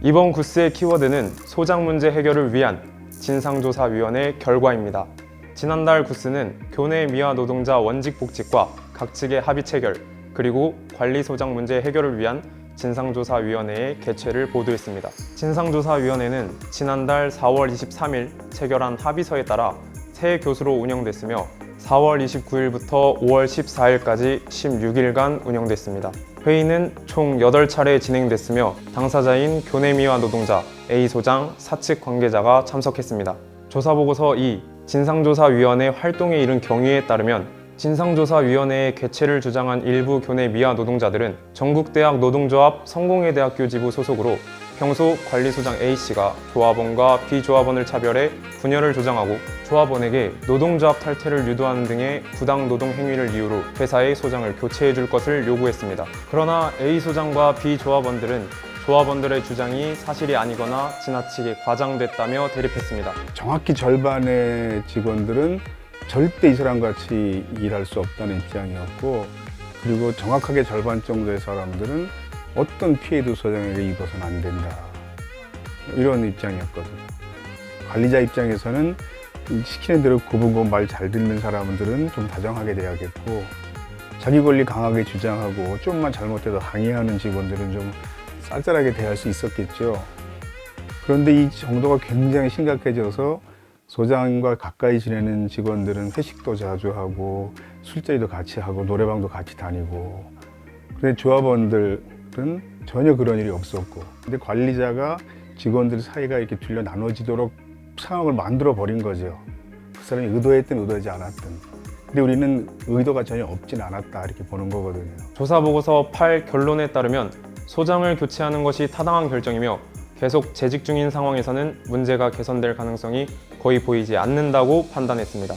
이번 구스의 키워드는 소장 문제 해결을 위한 진상조사위원회 결과입니다. 지난달 구스는 교내 미화 노동자 원직 복직과 각 측의 합의 체결, 그리고 관리 소장 문제 해결을 위한 진상조사위원회의 개최를 보도했습니다. 진상조사위원회는 지난달 4월 23일 체결한 합의서에 따라 새 교수로 운영됐으며 4월 29일부터 5월 14일까지 16일간 운영됐습니다. 회의는 총 8차례 진행됐으며 당사자인 교내미화 노동자, A소장, 사측 관계자가 참석했습니다. 조사보고서 2. 진상조사위원회 활동에 이른 경위에 따르면 진상조사위원회의 개최를 주장한 일부 교내 미화 노동자들은 전국대학 노동조합 성공회대학교 지부 소속으로 평소 관리소장 A씨가 조합원과 비조합원을 차별해 분열을 조장하고 조합원에게 노동조합 탈퇴를 유도하는 등의 부당 노동 행위를 이유로 회사의 소장을 교체해 줄 것을 요구했습니다. 그러나 A소장과 비조합원들은 조합원들의 주장이 사실이 아니거나 지나치게 과장됐다며 대립했습니다. 정확히 절반의 직원들은 절대 이 사람 같이 일할 수 없다는 입장이었고, 그리고 정확하게 절반 정도의 사람들은 어떤 피해도 소장에게 입어서는 안 된다, 이런 입장이었거든요. 관리자 입장에서는 시키는 대로 고분고분 말 잘 듣는 사람들은 좀 다정하게 대하겠고, 자기 권리 강하게 주장하고 좀만 잘못해도 항의하는 직원들은 좀 쌀쌀하게 대할 수 있었겠죠. 그런데 이 정도가 굉장히 심각해져서 소장과 가까이 지내는 직원들은 회식도 자주 하고 술자리도 같이 하고 노래방도 같이 다니고, 그런데 조합원들은 전혀 그런 일이 없었고, 근데 관리자가 직원들 사이가 이렇게 둘려 나눠지도록 상황을 만들어 버린 거죠. 그 사람이 의도했든 의도하지 않았든. 근데 우리는 의도가 전혀 없진 않았다, 이렇게 보는 거거든요. 조사보고서 8 결론에 따르면 소장을 교체하는 것이 타당한 결정이며 계속 재직 중인 상황에서는 문제가 개선될 가능성이 거의 보이지 않는다고 판단했습니다.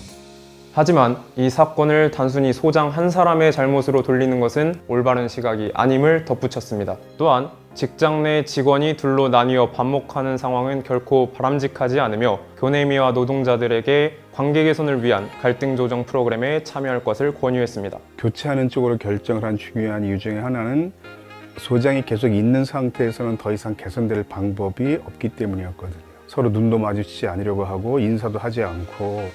하지만 이 사건을 단순히 소장 한 사람의 잘못으로 돌리는 것은 올바른 시각이 아님을 덧붙였습니다. 또한 직장 내 직원이 둘로 나뉘어 반목하는 상황은 결코 바람직하지 않으며 교내미화 노동자들에게 관계 개선을 위한 갈등 조정 프로그램에 참여할 것을 권유했습니다. 교체하는 쪽으로 결정을 한 중요한 이유 중에 하나는 소장이 계속 있는 상태에서는 더 이상 개선될 방법이 없기 때문이었거든요. 서로 눈도 마주치지 않으려고 하고 인사도 하지 않고,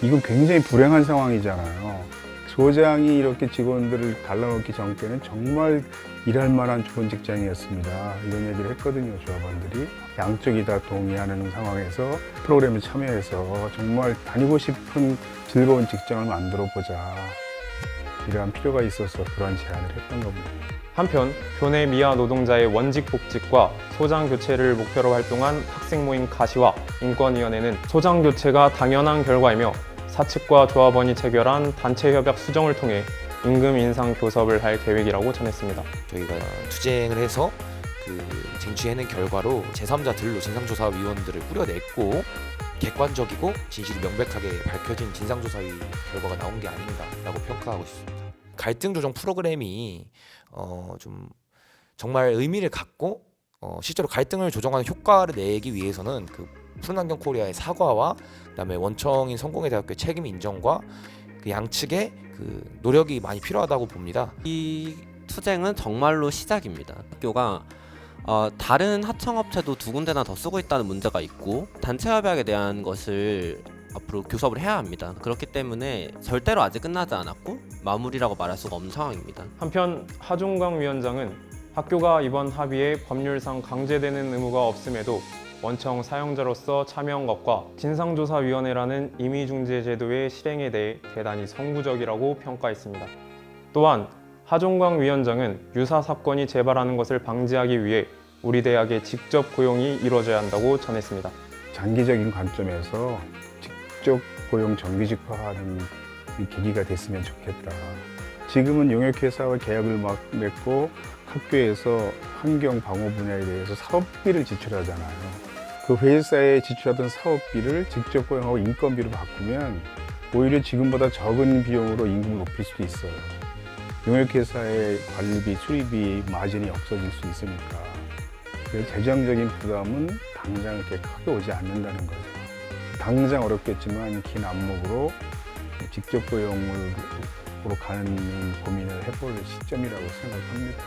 이건 굉장히 불행한 상황이잖아요. 소장이 이렇게 직원들을 갈라놓기 전까지는 정말 일할 만한 좋은 직장이었습니다, 이런 얘기를 했거든요, 조합원들이. 양쪽이 다 동의하는 상황에서 프로그램에 참여해서 정말 다니고 싶은 즐거운 직장을 만들어 보자, 이러한 필요가 있어서 그러한 제안을 했던 겁니다. 한편 교내 미화 노동자의 원직 복직과 소장 교체를 목표로 활동한 학생 모임 가시와 인권위원회는 소장 교체가 당연한 결과이며 사측과 조합원이 체결한 단체 협약 수정을 통해 임금 인상 교섭을 할 계획이라고 전했습니다. 저희가 투쟁을 해서 쟁취해낸 결과로 제3자들로 진상조사위원들을 꾸려냈고, 객관적이고 진실이 명백하게 밝혀진 진상조사위 결과가 나온 게 아닌가라고 평가하고 있습니다. 갈등 조정 프로그램이 좀 정말 의미를 갖고 실제로 갈등을 조정하는 효과를 내기 위해서는 그 푸른환경 코리아의 사과와 그다음에 원청인 성공회대학교의 책임 인정과 그 양측의 그 노력이 많이 필요하다고 봅니다. 이 투쟁은 정말로 시작입니다. 학교가 다른 하청업체도 2군데나 더 쓰고 있다는 문제가 있고, 단체 협약에 대한 것을 앞으로 교섭을 해야 합니다. 그렇기 때문에 절대로 아직 끝나지 않았고 마무리라고 말할 수가 없는 상황입니다. 한편 하종광 위원장은 학교가 이번 합의에 법률상 강제되는 의무가 없음에도 원청 사용자로서 참여한 것과 진상조사위원회라는 임의중재제도의 실행에 대해 대단히 선구적이라고 평가했습니다. 또한 하종광 위원장은 유사 사건이 재발하는 것을 방지하기 위해 우리 대학의 직접 고용이 이루어져야 한다고 전했습니다. 장기적인 관점에서 직접 고용 정규직화하는 계기가 됐으면 좋겠다. 지금은 용역회사와 계약을 맺고 학교에서 환경 방호 분야에 대해서 사업비를 지출하잖아요. 그 회사에 지출하던 사업비를 직접 고용하고 인건비로 바꾸면 오히려 지금보다 적은 비용으로 임금을 높일 수도 있어요. 용역회사의 관리비, 수리비, 마진이 없어질 수 있으니까. 그래서 재정적인 부담은 당장 이렇게 크게 오지 않는다는 거죠. 당장 어렵겠지만 긴 안목으로 직접 고용으로 가는 고민을 해볼 시점이라고 생각합니다.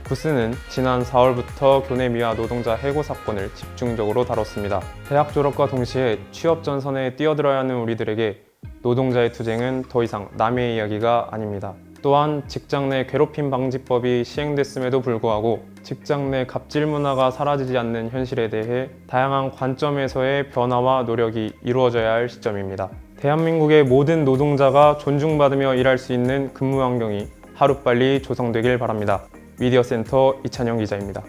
구스는 지난 4월부터 교내 미화 노동자 해고 사건을 집중적으로 다뤘습니다. 대학 졸업과 동시에 취업 전선에 뛰어들어야 하는 우리들에게 노동자의 투쟁은 더 이상 남의 이야기가 아닙니다. 또한 직장 내 괴롭힘 방지법이 시행됐음에도 불구하고 직장 내 갑질 문화가 사라지지 않는 현실에 대해 다양한 관점에서의 변화와 노력이 이루어져야 할 시점입니다. 대한민국의 모든 노동자가 존중받으며 일할 수 있는 근무 환경이 하루빨리 조성되길 바랍니다. 미디어센터 이찬영 기자입니다.